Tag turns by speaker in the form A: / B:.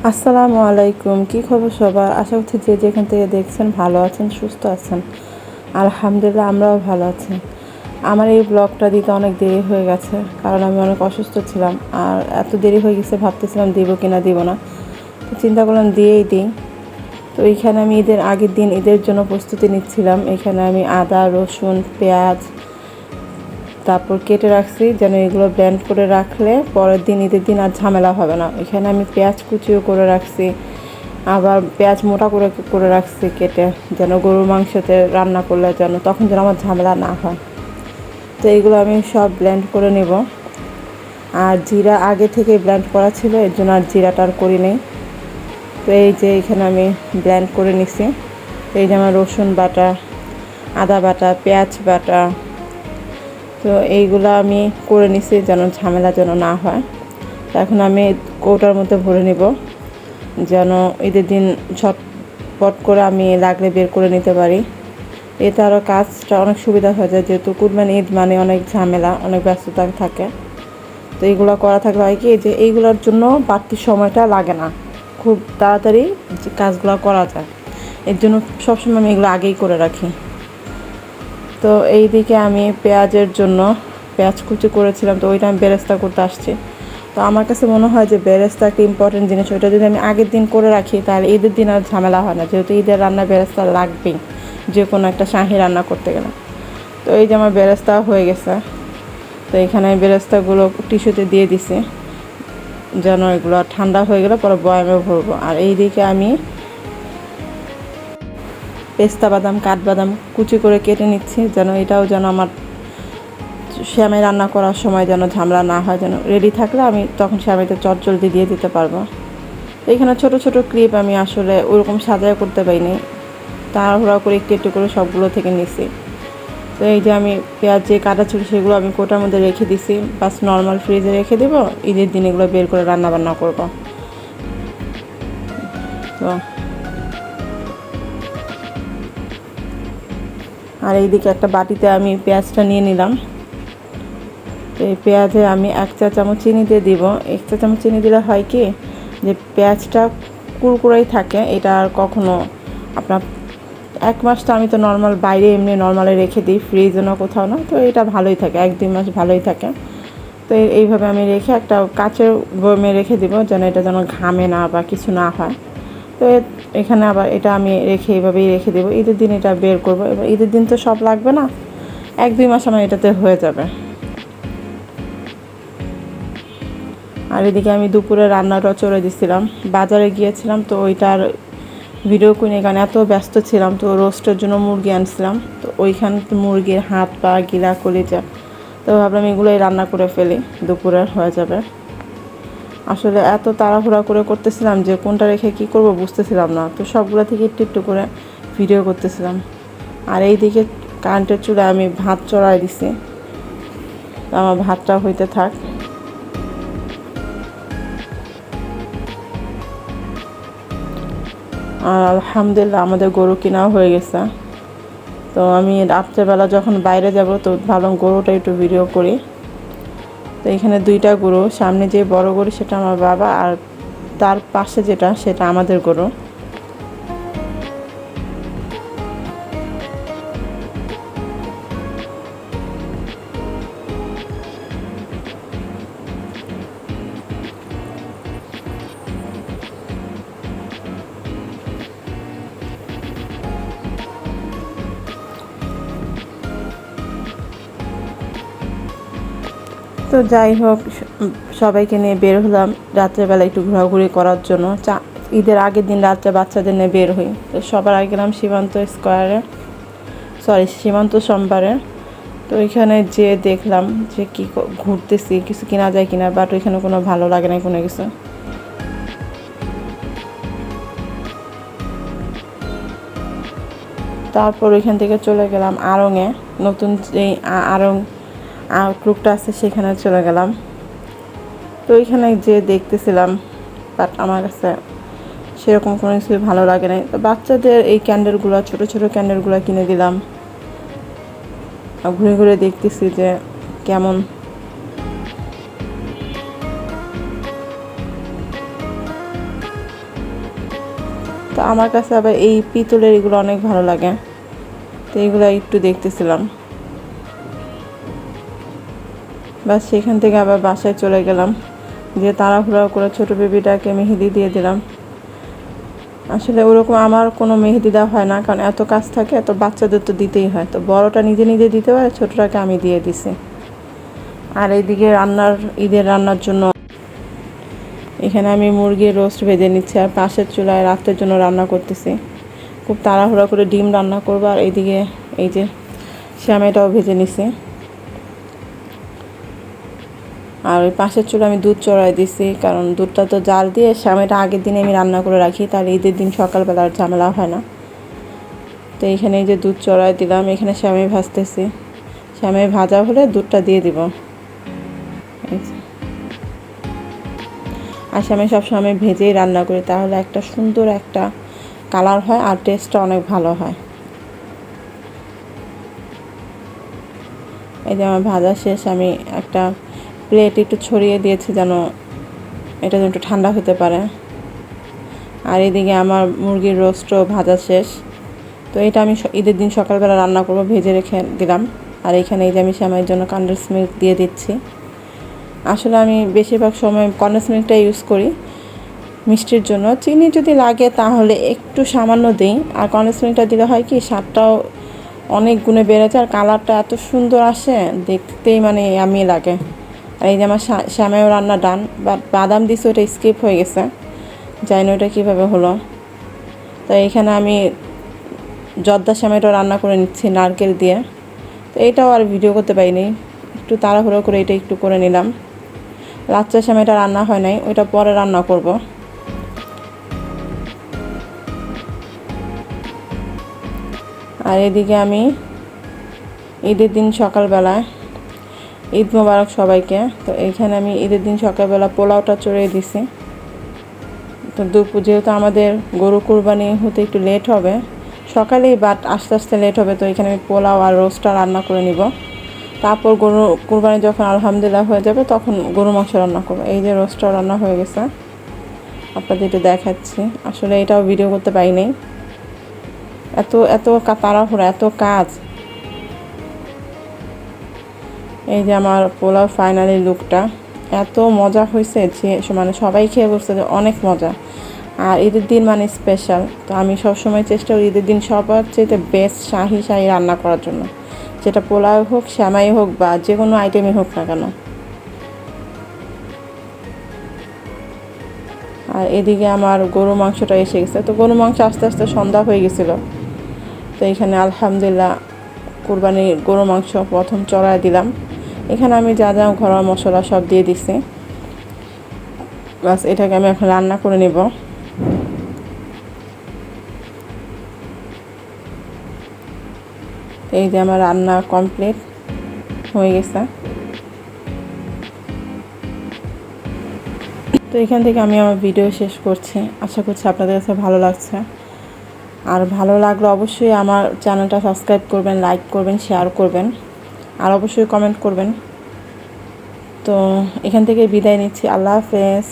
A: আসসালামু আলাইকুম, কি খবর সবার? আশা করছি যে যেখান থেকে দেখছেন ভালো আছেন, সুস্থ আছেন। আলহামদুলিল্লাহ, আমরাও ভালো আছি। আমার এই ব্লগটা দিতে অনেক দেরি হয়ে গেছে, কারণ আমি অনেক অসুস্থ ছিলাম। আর এত দেরি হয়ে গেছে, ভাবতেছিলাম দিব কি না দিব না, তো চিন্তা করলাম দিয়েই দিই। তো এইখানে আমি ঈদের আগের দিন ঈদের জন্য প্রস্তুতি নিচ্ছিলাম। এখানে আমি আদা, রসুন, পেঁয়াজ তারপর কেটে রাখছি, যেন এগুলো ব্লেন্ড করে রাখলে পরের দিন ঈদের দিন আর ঝামেলা হবে না। এখানে আমি পেঁয়াজ কুচিও করে রাখছি, আবার পেঁয়াজ মোটা করে করে রাখছি কেটে, যেন গরুর মাংসতে রান্না করলে তখন যেন আমার ঝামেলা না হয়। তো এইগুলো আমি সব ব্লেন্ড করে নেব। আর জিরা আগে থেকে ব্লেন্ড করা ছিল, এর জন্য আর জিরাটা আর করি নেই। তো এই যে এখানে আমি ব্লেন্ড করে নিছি। তো এই যে আমার রসুন বাটা, আদা বাটা, পেঁয়াজ বাটা, তো এইগুলো আমি করে নিছি যেন ঝামেলা যেন না হয়। তো এখন আমি কৌটার মধ্যে ভরে নিব, যেন ঈদের দিন ঝটপট করে আমি লাগলে বের করে নিতে পারি। এতে আরও কাজটা অনেক সুবিধা হয়ে যায়, যেহেতু কুরবানি ঈদ মানে অনেক ঝামেলা, অনেক ব্যস্ততা থাকে। তো এইগুলো করা থাকলে হয় কি, যে এইগুলোর জন্য বাড়তি সময়টা লাগে না, খুব তাড়াতাড়ি কাজগুলো করা যায়। এর জন্য সবসময় আমি এগুলো আগেই করে রাখি। তো এই দিকে আমি পেঁয়াজের জন্য পেঁয়াজ কুচি করেছিলাম, তো ওইটা আমি বেরেস্তা করতে আসছি। তো আমার কাছে মনে হয় যে বেরেস্তা একটা ইম্পর্টেন্ট জিনিস, ওইটা যদি আমি আগের দিন করে রাখি তাহলে ঈদের দিন আর ঝামেলা হয় না, যেহেতু ঈদের রান্না বেরেস্তা লাগবেই যে কোনো একটা শাহি রান্না করতে গেলে। তো এই যে আমার বেরেস্তা হয়ে গেছে। তো এখানে আমি বেরেস্তাগুলো টিস্যুতে দিয়ে দিছি, যেন এগুলো ঠান্ডা হয়ে গেলে পরে বয়ামে ভরবো। আর এই দিকে আমি পেস্তা বাদাম, কাঠবাদাম কুচি করে কেটে নিচ্ছি, যেন এটাও যেন আমার শ্যামাই রান্না করার সময় যেন ঝামেলা না হয়, যেন রেডি থাকলে আমি তখন শ্যামাইতে চটজলদি দিয়ে দিতে পারবো। এখানে ছোট ছোট ক্লিপ আমি আসলে ওরকম সাজায় করতে পারিনি, তাড়াহুড়া করে একটু একটু করে সবগুলো থেকে নিছি। তো এই যে আমি পেঁয়াজ যে কাটা ছিল সেগুলো আমি কোটার মধ্যে রেখে দিছি, বাস নর্মাল ফ্রিজে রেখে দেবো, ঈদের দিন এগুলো বের করে রান্না বান্না করবো। তো আর এইদিকে একটা বাটিতে আমি পেঁয়াজটা নিয়ে নিলাম। তো এই পেঁয়াজে আমি 1 চা চামচ চিনি দিয়ে দিব। 1 চা চামচ চিনি দিলে হয় কি, যে পেঁয়াজটা কুরকুরাই থাকে, এটা আর কখনো আপনার 1 মাস তো আমি তো নর্মাল বাইরে এমনি নর্মালে রেখে দিই, ফ্রিজে না কোথাও না, তো এটা ভালোই থাকে, 1-2 মাস ভালোই থাকে। তো এইভাবে আমি রেখে একটা কাচের বয়মে রেখে দিব, যেন এটা যেন ঘামে না বা কিছু না হয়। তো এখানে আবার এটা আমি রেখে এইভাবেই রেখে দেবো, ঈদের দিন এটা বের করবো। এবার ঈদের দিন তো সব লাগবে না, 1-2 মাস আমার এটাতে হয়ে যাবে। আর এদিকে আমি দুপুরে রান্নাটা চড়ে দিছিলাম, বাজারে গিয়েছিলাম, তো ওইটার ভিডিও করিনি কারণ এত ব্যস্ত ছিলাম। তো রোস্টের জন্য মুরগি আনছিলাম, তো ওইখান মুরগির হাত পা গিলা কলিজা, তো ভাবলাম এগুলোই রান্না করে ফেলি, দুপুরে হয়ে যাবে। আসলে এত তাড়াহুড়া করে করতেছিলাম যে কোনটা রেখে কী করব বুঝতেছিলাম না, তো সবগুলো থেকে একটু একটু করে ভিডিও করতেছিলাম। আর এইদিকে কারেন্টের চুলায় আমি ভাত চড়াই দিছি, তো আমার ভাতটা হইতে থাক। আর আলহামদুলিল্লাহ আমাদের গরু কেনাও হয়ে গেছে। তো আমি রাত্রেবেলা যখন বাইরে যাব তো ভাবলাম গরুটা একটু ভিডিও করি। তো এখানে 2টা গরু, সামনে যে বড় গরু সেটা আমার বাবা, আর তার পাশে যেটা সেটা আমাদের গরু। তো যাই হোক, সবাইকে নিয়ে বের হলাম রাত্রেবেলা একটু ঘোরাঘুরি করার জন্য। ঈদের আগের দিন রাত্রে বাচ্চাদের নিয়ে বের হই। তো সবার আগে গেলাম সীমান্ত স্কোয়ারে, সীমান্ত সম্বারে। তো ওইখানে যেয়ে দেখলাম যে ঘুরতেছি কিছু কেনা যায় কিনা, বাট ওইখানে কোনো ভালো লাগে না কোনো কিছু। তারপর ওইখান থেকে চলে গেলাম আড়ংয়ে, নতুন যেই আড়ং আউটলুকটা আছে সেখানে চলে গেলাম। তো ওইখানে যে দেখতেছিলাম, বাট আমার কাছে সেরকম কোনো কিছুই ভালো লাগে নাই। তো বাচ্চাদের এই ক্যান্ডেলগুলো, ছোটো ছোটো ক্যান্ডেলগুলো কিনে দিলাম। ঘুরে ঘুরে দেখতেছি যে কেমন। তো আমার কাছে আবার এই পিতলের এগুলো অনেক ভালো লাগে, তো এইগুলো একটু দেখতেছিলাম। বাস সেখান থেকে আবার বাসায় চলে গেলাম, দিয়ে তাড়াহুড়ো করে ছোটো বেবিটাকে মেহেদি দিয়ে দিলাম। আসলে ওরকম আমার কোনো মেহেদি দেওয়া হয় না, কারণ এত কাজ থাকে, এত বাচ্চাদের তো দিতেই হয়, তো বড়টা নিজে নিজে দিতে পারে, ছোটোটাকে আমি দিয়ে দিছি। আর এইদিকে ঈদের রান্নার জন্য এখানে আমি মুরগির রোস্ট ভেজে নিচ্ছি, আর পাশের চুলায় রাতের জন্য রান্না করতেছি। খুব তাড়াহুড়া করে ডিম রান্না করবো, আর এইদিকে এই যে সেমাইটাও ভেজে নিছি। আর ওই পাশের চুলা আমি দুধ চড়াই দিছি, কারণ দুধটা তো জাল দিয়ে সেমাইটা আগের দিনে আমি রান্না করে রাখি, তাহলে ঈদের দিন সকালবেলা আর ঝামেলা হয় না। তো এইখানে এই যে দুধ চড়াই দিলাম, এখানে সেমাই ভাজতেছি। সেমাই ভাজা হলে দুধটা দিয়ে দিব। আর সেমাই সবসময় ভেজেই রান্না করি, তাহলে একটা সুন্দর একটা কালার হয় আর টেস্টটা অনেক ভালো হয়। এই যে আমার ভাজা শেষ, আমি একটা প্লেট একটু ছড়িয়ে দিয়েছি যেন এটা যেন একটু ঠান্ডা হতে পারে। আর এদিকে আমার মুরগির রোস্টও ভাজা শেষ। তো এটা আমি ঈদের দিন সকালবেলা রান্না করব, ভেজে রেখে দিলাম। আর এখানে এই যে আমি সেমাইয়ের জন্য কনডেন্স মিল্ক দিয়ে দিচ্ছি। আসলে আমি বেশিরভাগ সময় কনডেন্স মিল্কটা ইউজ করি মিষ্টির জন্য। চিনি যদি লাগে তাহলে একটু সামান্য দিই, আর কনডেন্স মিল্কটা দিলে হয় কি স্বাদটাও অনেক গুণে বেড়ে যায়, আর কালারটা এত সুন্দর আসে, দেখতেই মানে আমি লাগে। আর এই যে আমার সেমাইও রান্না ডান, বাট বাদাম দিছে ওটা স্কিপ হয়ে গেছে, জানি না ওটা কীভাবে হলো। তো এইখানে আমি জর্দা সেমাইটাও রান্না করে নিচ্ছি নারকেল দিয়ে। তো এইটাও আর ভিডিও করতে পারিনি, একটু তাড়াহুড়ো করে এটা একটু করে নিলাম। লাচ্চা সেমাইটা রান্না হয় নাই, ওইটা পরে রান্না করব। আর এদিকে আমি ঈদের দিন সকালবেলায় ঈদ মোবারক সবাইকে। তো এইখানে আমি ঈদের দিন সকালবেলা পোলাওটা চড়িয়ে দিছি। তো যেহেতু আমাদের গরু কুরবানি হতে একটু লেট হবে সকালেই, বাট আস্তে আস্তে লেট হবে, তো এখানে আমি পোলাও আর রোস্টটা রান্না করে নিব। তারপর গরু কুরবানি যখন আলহামদুলিল্লাহ হয়ে যাবে তখন গরু মাংস রান্না করবো। এই যে রোস্টটাও রান্না হয়ে গেছে, আপনাদের একটু দেখাচ্ছি। আসলে এটাও ভিডিও করতে পারিনি, এত এত তাড়াহুড়া, এত কাজ। এই যে আমার পোলাও ফাইনালি লুকটা, এত মজা হয়েছে যে মানে সবাই খেয়ে বলছে যে অনেক মজা। আর ঈদের দিন মানে স্পেশাল, তো আমি সবসময় চেষ্টা করি ঈদের দিন সবার চেয়ে বেস্ট শাহি রান্না করার জন্য, যেটা পোলাও হোক, সেমাই হোক, বা যে কোনো আইটেমই হোক না কেন। আর এদিকে আমার গরু মাংসটা এসে গেছে। তো গরু মাংস আস্তে আস্তে সন্ধ্যা হয়ে গেছিলো, তো এখানে আলহামদুলিল্লাহ কুরবানির গরু মাংস প্রথম চড়ায় দিলাম। এখানে আমি যা যা ঘরোয়া মশলা সব দিয়ে দিছি, বাস এটাকে আমি এখন রান্না করে নেব। এই যে আমার রান্না কমপ্লিট হয়ে গেছে। তো এখান থেকে আমি আমার ভিডিও শেষ করছি। আশা করছি আপনাদের কাছে ভালো লাগছে, আর ভালো লাগলে অবশ্যই আমার চ্যানেলটা সাবস্ক্রাইব করবেন, লাইক করবেন, শেয়ার করবেন, আর অবশ্যই কমেন্ট করবেন। তো এখান থেকে বিদায় নিচ্ছি। আল্লাহ হাফেজ।